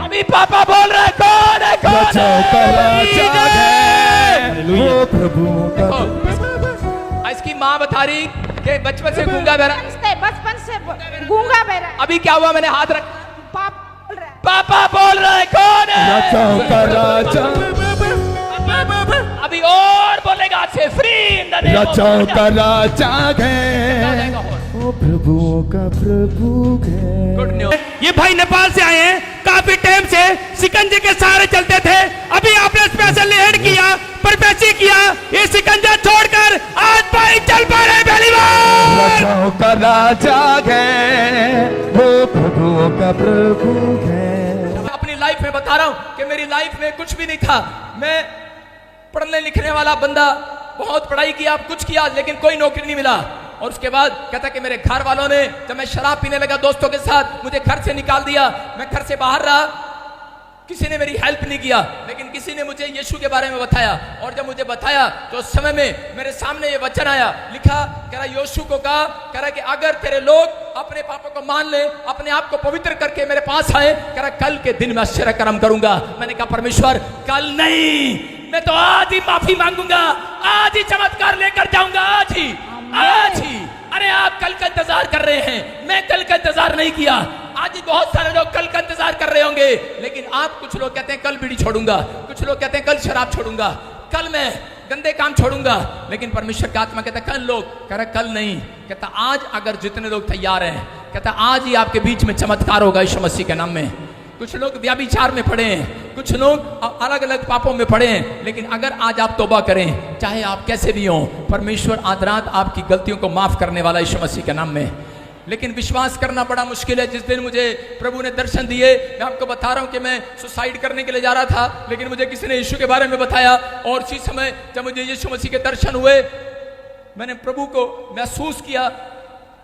अभी पापा बोल रहे कौन है, कौन राजाओं का राजा है वो प्रभु का। देखो, इसकी माँ बता रही कि बचपन से गूंगा बहरा, बचपन से गूंगा बहरा। अभी क्या हुआ, मैंने हाथ रख, पापा बोल रहा है, पापा बोल रहे कौन है, राजाओं का राजा, अभी और बोलेगा अच्छे, free in the name of राजाओं का राजा है वो प्रभुओं का प्रभु है। Good news. ये भाई नेपाल से आए हैं, काफी टाइम से शिकंजे के सहारे चलते थे। अभी आपने स्पेशल हेड किया, परपेची किया, ये शिकंजा छोड़कर आज भाई चल पा रहे पहली बार। राजाओं का राजा है वो प्रभुओं का प्रभु है। अपनी लाइफ में बता रहा हूं कि मेरी लाइफ में कुछ भी नहीं था। मैं पढ़ने लिखने वाला बंदा, बहुत पढ़ाई किया, कुछ किया, लेकिन कोई नौकरी नहीं मिला। और उसके बाद कहता कि मेरे घर वालों ने, जब मैं शराब पीने लगा दोस्तों के साथ, मुझे घर से निकाल दिया। मैं घर से बाहर रहा, किसी ने मेरी हेल्प नहीं किया, लेकिन किसी ने मुझे यीशु के बारे में बताया। और जब मुझे बताया तो उस समय में मेरे सामने ये वचन आया, लिखा, कह रहा यीशु को कहा, कह रहा कि अगर तेरे लोग अपने पापों को मान ले, अपने आप को पवित्र करके मेरे पास आए, कह रहा कल के दिन मैं आश्चर्य कर्म करूंगा। मैंने कहा परमेश्वर कल नहीं, मैं तो आज ही माफी मांगूंगा, आज ही चमत्कार लेकर जाऊंगा, आज ही, आज ही। अरे आप कल का इंतजार कर रहे हैं, मैं कल का इंतजार नहीं किया। आज ही बहुत सारे लोग कल का इंतजार कर रहे होंगे, लेकिन आप, कुछ लोग कहते हैं कल बीड़ी छोड़ूंगा, कुछ लोग कहते हैं कल शराब छोड़ूंगा, कल मैं गंदे काम छोड़ूंगा, लेकिन परमेश्वर का आत्मा कहता है कल लोग, कह रहा कल नहीं, कहता आज अगर जितने लोग तैयार हैं, कहता आज ही आपके बीच में चमत्कार होगा यीशु मसीह के नाम में। कुछ लोग व्यभिचार में पड़े हैं, कुछ लोग अलग अलग पापों में पड़े हैं, लेकिन अगर आज आप तौबा करें, चाहे आप कैसे भी हों, परमेश्वर आज रात आपकी गलतियों को माफ करने वाला यीशु मसीह के नाम में। लेकिन विश्वास करना बड़ा मुश्किल है। जिस दिन मुझे प्रभु ने दर्शन दिए, मैं आपको बता रहा हूं कि मैं सुसाइड करने के लिए जा रहा था, लेकिन मुझे किसी ने यीशु के बारे में बताया। और उसी समय जब मुझे यीशु मसीह के दर्शन हुए, मैंने प्रभु को महसूस किया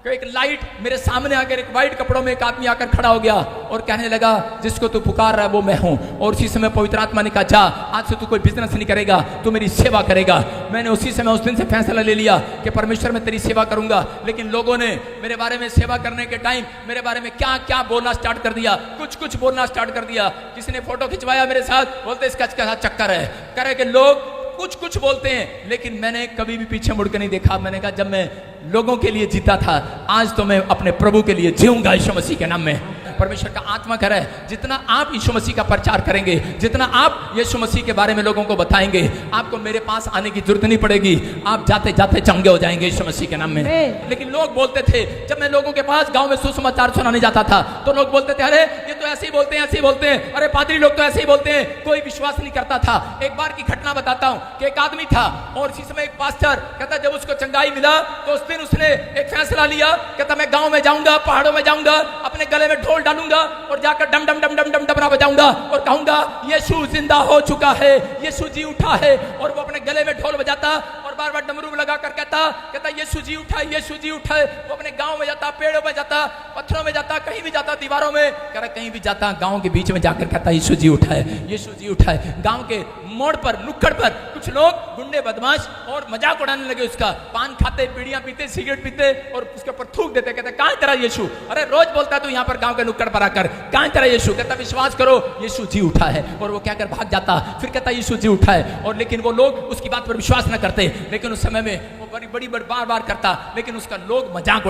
कि एक लाइट मेरे सामने आकर, एक वाइट कपड़ों में एक आदमी आकर खड़ा हो गया और कहने लगा जिसको तू पुकार रहा है वो मैं हूं। और उसी समय पवित्र आत्मा ने कहा जा, आज से तू कोई बिजनेस नहीं करेगा, तू मेरी सेवा करेगा। मैंने उसी समय उस दिन से फैसला ले लिया कि परमेश्वर मैं तेरी सेवा करूंगा। लेकिन लोगों ने मेरे बारे में सेवा करने के टाइम मेरे बारे में क्या क्या बोलना स्टार्ट कर दिया, कुछ कुछ बोलना स्टार्ट कर दिया। किसी ने फोटो खिंचवाया मेरे साथ, बोलते इसका चक्कर है, कह रहे कि लोग कुछ कुछ बोलते हैं, लेकिन मैंने कभी भी पीछे मुड़ के नहीं देखा। मैंने कहा जब मैं लोगों के लिए जीता था, आज तो मैं अपने प्रभु के लिए जीऊंगा यीशु मसीह के नाम में। परमेश्वर का आत्मा कह रहा है जितना आप यीशु मसीह का प्रचार करेंगे, जितना आप यीशु मसीह के बारे में लोगों को बताएंगे, आपको मेरे पास आने की जरूरत नहीं पड़ेगी, आप जाते जाते चंगे हो जाएंगे यीशु मसीह के नाम में। लेकिन लोग बोलते थे, जब मैं लोगों के पास गांव में सुसमाचार सुनाने जाता था, तो लोग बोलते थे अरे ये तो ऐसे ही बोलते हैं, ऐसे ही बोलते हैं, अरे पादरी लोग तो ऐसे ही बोलते हैं। कोई विश्वास नहीं करता था। एक बार की घटना बताता हूं कि एक आदमी था और इसी समय एक पास्टर कहता जब उसको चंगाई मिला तो उस दिन उसने एक फैसला लिया, कहता मैं गांव में जाऊंगा, पहाड़ों में जाऊंगा, अपने गले में ढोल डालूंगा और जाकर डम डम डम डम डम डमरा बजाऊंगा और कहूंगा यीशु जिंदा हो चुका है, यीशु जी उठा है। और वो अपने गले में ढोल बजाता और बार बार डमरू लगाकर कहता यीशु जी उठा है, यीशु जी उठा है। वो अपने गांव में जाता, पेड़ों में जाता, पत्थरों में जाता, कहीं भी जाता, दीवारों में, कह रहा कहीं भी जाता, गांव के बीच में जाकर कहता यीशु जी उठा है, यीशु जी उठा है। गांव के मोड़ पर, नुक्कड़ पर कुछ लोग गुंडे बदमाश और मजाक उड़ाने लगे उसका, पान खाते, बीड़ियां पीते, सिगरेट पीते और उसके ऊपर थूक देते। कहते कहां तेरा यीशु, अरे रोज बोलता तू यहाँ पर गांव के नुक्कड़ पर आकर, कहां तेरा यीशु। कहता विश्वास करो यीशु जी उठा है। और वो क्या कर भाग जाता, फिर कहता यीशु जी उठा है। और लेकिन वो लोग उसकी बात पर विश्वास न करते। लेकिन उस समय में वो बड़ी बार बार करता, लेकिन उसका लोग मजाक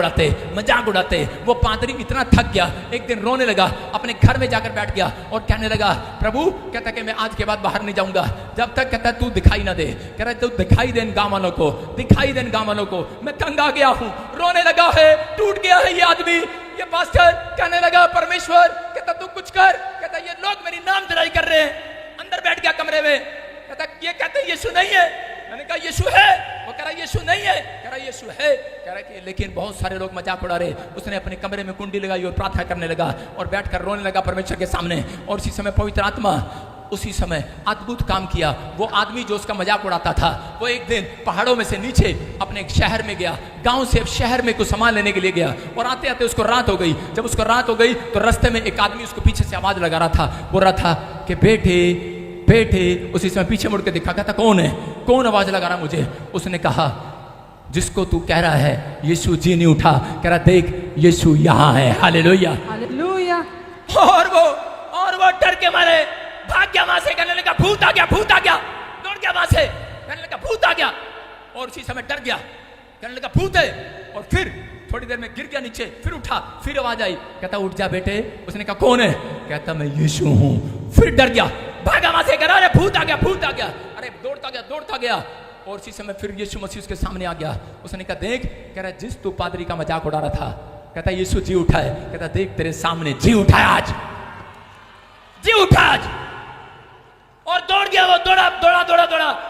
उड़ाते। वो पादरी इतना थक गया, एक दिन रोने लगा, अपने घर में जाकर बैठ गया और कहने लगा प्रभु, कहता कि मैं आज के बाद बाहर नहीं जाऊंगा जब तक, कहता तू दिखाई ना दे। कह रहा तू दिखाई दे गांव वालों को, दिखाई दे गांव वालों को। मैं तंग आ गया हूं, रोने लगा है, टूट गया है ये आदमी। ये पास्टर कहने लगा परमेश्वर, कहता तू कुछ कर। कहता ये लोग मेरी नाम धराई कर रहे हैं। अंदर बैठ गया कमरे में, कहता ये कहते यीशु नहीं है। मैंने कहा यीशु है। वो कह रहा यीशु नहीं है, कह रहा यीशु है। कह रहा कि लेकिन बहुत सारे लोग मजाक उड़ा रहे। उसने अपने कमरे में कुंडी लगाई और प्रार्थना करने लगा और बैठकर रोने लगा परमेश्वर के सामने। और उसी समय पवित्र आत्मा उसी समय अद्भुत काम किया। वो आदमी जो उसका मजाक उड़ाता था, वो एक दिन पहाड़ों में से नीचे अपने एक शहर में गया, गांव से शहर में कुछ सामान लेने के लिए गया। और आते आते उसको रात हो गई। जब उसको रात हो गई तो रास्ते में एक आदमी उसको पीछे से आवाज लगा रहा था, बोल रहा था कि बेटे बेटे। उसी समय पीछे मुड़ के देखा, कहता कौन है, कौन आवाज लगा रहा मुझे। उसने कहा जिसको तू कह रहा है यीशु जी नहीं उठा। कह रहा देख यीशु यहाँ है। Hallelujah hallelujah. और वो वो डर के मारे भाग गया वहां से, कहने लगा भूत आ गया, भूत आ गया, दौड़ गया वहां से, कहने लगा भूत आ गया, और उसी समय डर गया, कहने लगा भूत है, और फिर थोड़ी देर में गिर गया नीचे, फिर उठा, फिर आवाज आई, कहता उठ जा बेटे। उसने कहा कौन है? कहता मैं यीशु हूं। फिर डर गया, भागा वहां से, कह रहा अरे भूत आ गया, भूत आ गया, अरे दौड़ता गया, और उसी समय फिर यीशु मसीह उसके सामने आ गया। उसने कहा देख, कह रहा जिस तू पादरी का मजाक उड़ा रहा था, कहता यीशु जी उठा है, कहता देख तेरे सामने जी उठा है आज, जी उठा आज। और दौड़ गया वो, दौड़ा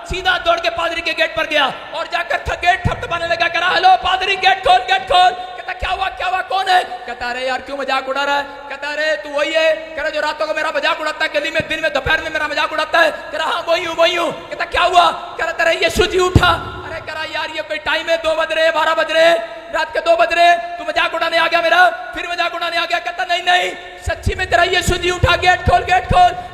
सीधा दौड़ के पादरी के गेट पर गया, और जाकर गेट ठपठपाने लगा, कह रहा हेलो पादरी गेट खोल, गेट खोल। कहता क्या हुआ, कौन है? कहता अरे यार क्यों मजाक उड़ा रहा है? कहता अरे तू वही है, कह रहा जो रातों को मेरा मजाक उड़ाता है, गली में, दिन में, दोपहर में मेरा मजाक उड़ाता है। कह रहा हाँ वही हूँ। कहता क्या हुआ? कह रहा तेरा यीशु जी उठा। अरे कह रहा यार ये कोई टाइम है, 2 बज रहे, 12 बज रहे, रात के 2 बज रहे, तू मजाक उड़ाने आ गया मेरा, फिर मजाक उड़ाने आ गया। कहता नहीं सच्ची में तेरा यीशु जी उठा, गेट खोल।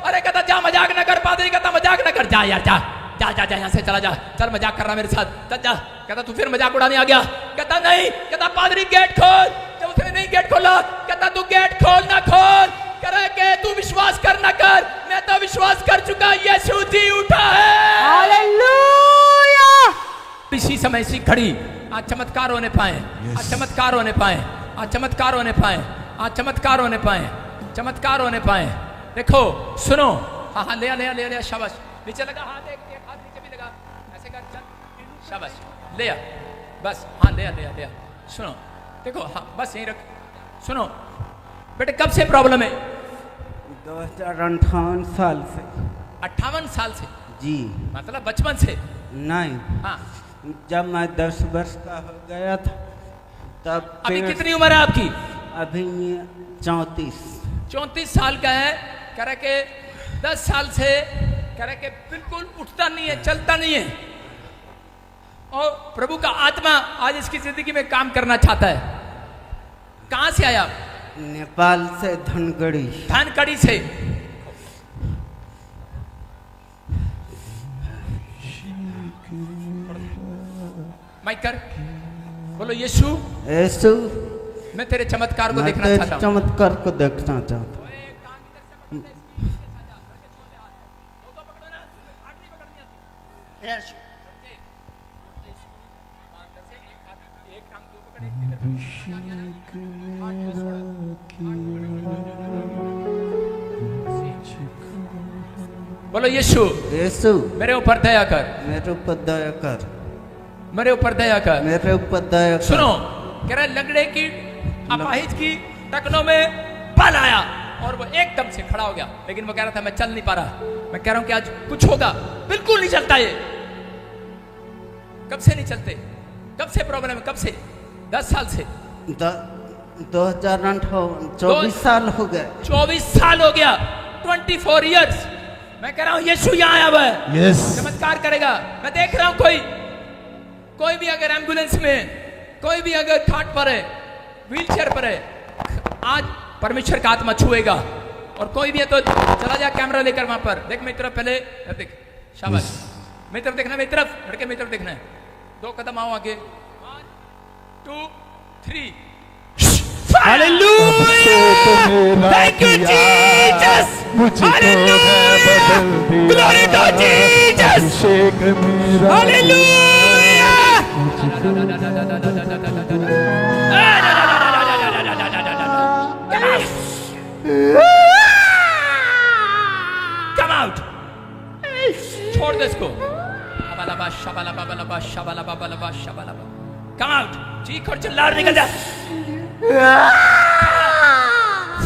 अरे कहता जा मजाक न कर पादरी, कहता मजाक न कर, जा यार जा यहाँ से चला जा, चल मजाक कर रहा मेरे साथ, चल जा। कहता तू फिर मजाक उड़ाने आ गया। कहता नहीं, कहता पादरी गेट खोल। जब उसने नहीं गेट खोला, कहता तू गेट खोल ना खोल, कह रहा है तू विश्वास कर ना कर, मैं तो विश्वास कर चुका, यीशु जी उठा है। हालेलुया। इसी समय इसी घड़ी आज चमत्कार होने पाए, आज चमत्कार होने पाए, आज चमत्कार होने पाए, आज चमत्कार होने पाए, चमत्कार होने पाए। देखो सुनो, हाँ ले शाबाश, नीचे लगा हाथ, एक हाथ नीचे भी लगा, ऐसे कर चल, शाबाश ले आ, बस हाँ ले आ। सुनो देखो, हाँ बस यहीं रख। सुनो बेटे कब से प्रॉब्लम है? 2058 साल से। 58 साल से? जी। मतलब बचपन से? नहीं, हाँ। जब मैं 10 वर्ष का हो गया था तब। अभी कितनी उम्र है आपकी? अभी 34। 34 साल का है। कह रहे के 10 साल से कह रहे के बिल्कुल उठता नहीं है, चलता नहीं है, और प्रभु का आत्मा आज इसकी जिंदगी में काम करना चाहता है। कहां से आया? नेपाल से, धनगढ़ी। धनगढ़ी से। माइक कर, बोलो यीशु मैं तेरे चमत्कार को देखना चाहता हूं। चमत्कार को देखना चाहता हूं। बोलो यीशु मेरे ऊपर दया कर, मेरे ऊपर दया कर, मेरे ऊपर दया कर, मेरे ऊपर दया कर। सुनो, कह रहा लंगड़े की, अपाहिज की टखनों में बल आया और वो एकदम से खड़ा हो गया, लेकिन वो कह रहा था मैं चल नहीं पा रहा। मैं कह रहा हूं कि आज कुछ होगा, बिल्कुल नहीं चलता ये। कब से नहीं चलते? कब से प्रॉब्लम है? कब से? 10 साल से? 24 साल हो गए। 24 साल हो गया, 24 इयर्स। मैं कह रहा हूं यीशु यहाँ आया हुआ है, चमत्कार करेगा। मैं देख रहा हूं कोई भी अगर एम्बुलेंस में, कोई भी अगर खाट पर है, व्हीलचेयर पर है, आज परमेश्वर का आत्मा छुएगा। और कोई भी है तो चला जा कैमरा लेकर वहां पर देख, मेरी तरफ पहले देख, शाबाश, मेरी तरफ देखना, मेरी तरफ, लड़के मेरी तरफ देखना है। 2 कदम आओ आगे, 1 2 3। Hallelujah! Thank you, Jesus! Hallelujah! Glory to Jesus! Hallelujah! Come out! छोड़ दे इसको। शाबालाबा शाबालाबा बालाबा शाबालाबा बालाबा शाबालाबा। Come out! चीख और चिल्ला और निकल जा।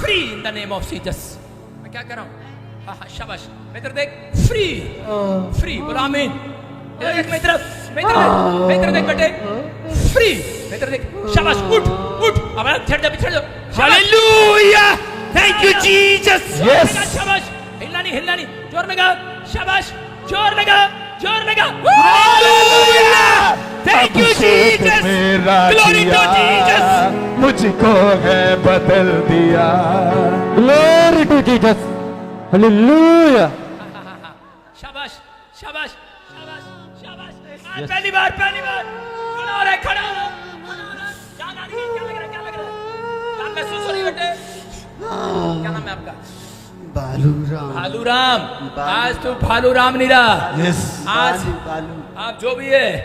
Free in the name of Jesus. मैं क्या कर रहा हूँ? हाँ शाबाश, मेरी तरफ देख, फ्री फ्री, बोलो आमीन। देख मेरी तरफ, मेरी तरफ देख बेटे, फ्री, मेरी तरफ देख, शाबाश, उठ अब छड़ जा, छड़ जा। Hallelujah! Thank you, Jesus! Yes! शाबाश, हिलना नहीं, जोर लगा, शाबाश, जोर लगा। Hallelujah! Thank you, Jesus! Glory to Jesus! मुझको है बदल दिया। Glory to Jesus! Hallelujah! शाबाश। पहली बार खड़ा हो रहा है। जान आ रही है, क्या लग रहा है? क्या महसूस हो रही है बेटे? क्या नाम है आपका? बालूराम। भालूराम, आज तू भालूराम नहीं रहा। यस। आज बालू आप जो भी है